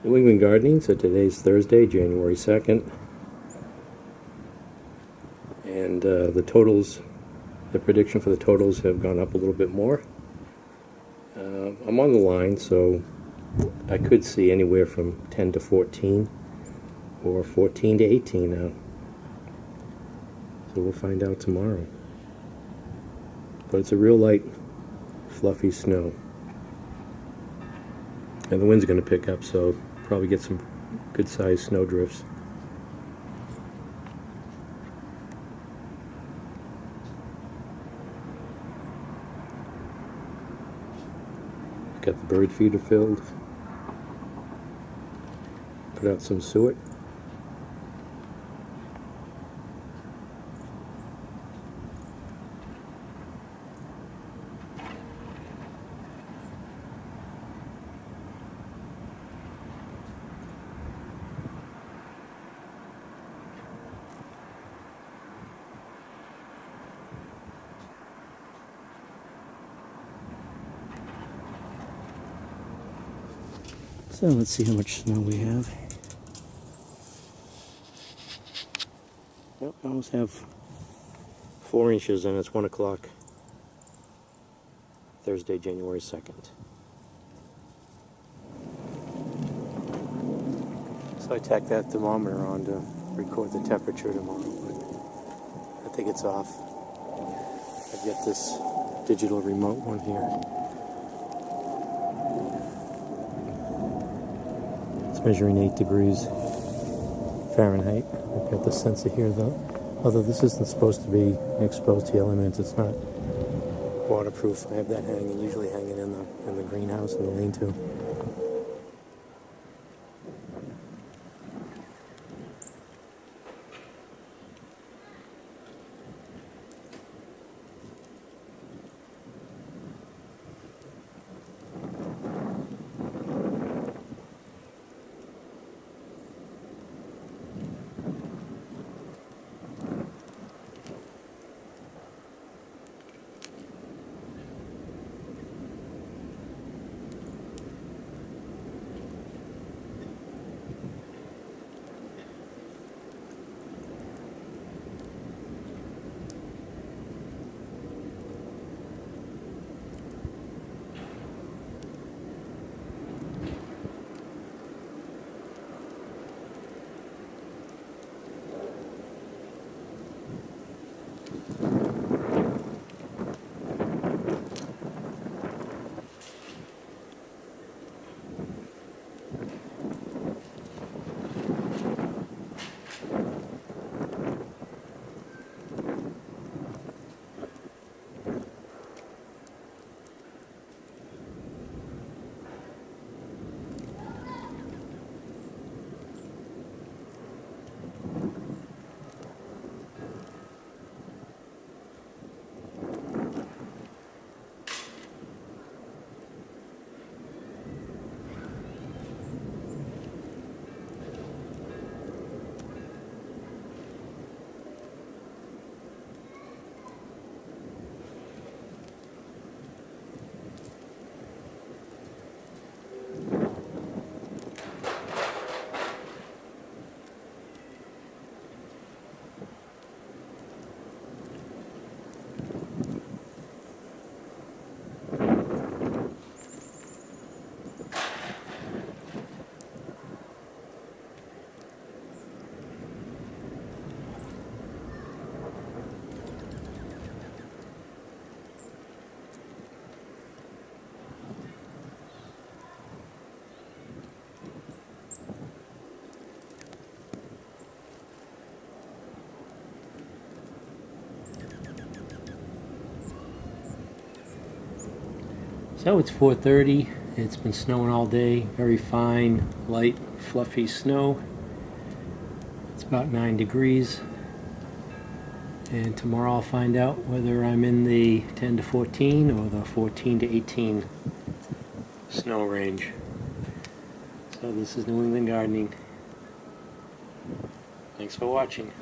New England Gardening, so today's Thursday, January 2nd. And the totals, the prediction for the totals have gone up a little bit more. I'm on the line, so I could see anywhere from 10 to 14 or 14 to 18 now. So we'll find out tomorrow. But it's a real light, fluffy snow. And the wind's going to pick up, so probably get some good-sized snow drifts. Got the bird feeder filled. Put out some suet. So let's see how much snow we have. Yep, I almost have 4 inches, and it's 1 o'clock, Thursday, January 2nd. So I tacked that thermometer on to record the temperature tomorrow, but I think it's off. I've got this digital remote one here. Measuring 8 degrees Fahrenheit. I've got the sensor here though. Although this isn't supposed to be exposed to elements, it's not waterproof. I have that usually hanging in the greenhouse in the lean-to. So it's 4:30. It's been snowing all day. Very fine, light, fluffy snow. It's about 9 degrees. And tomorrow I'll find out whether I'm in the 10 to 14 or the 14 to 18 snow range. So this is New England Gardening. Thanks for watching.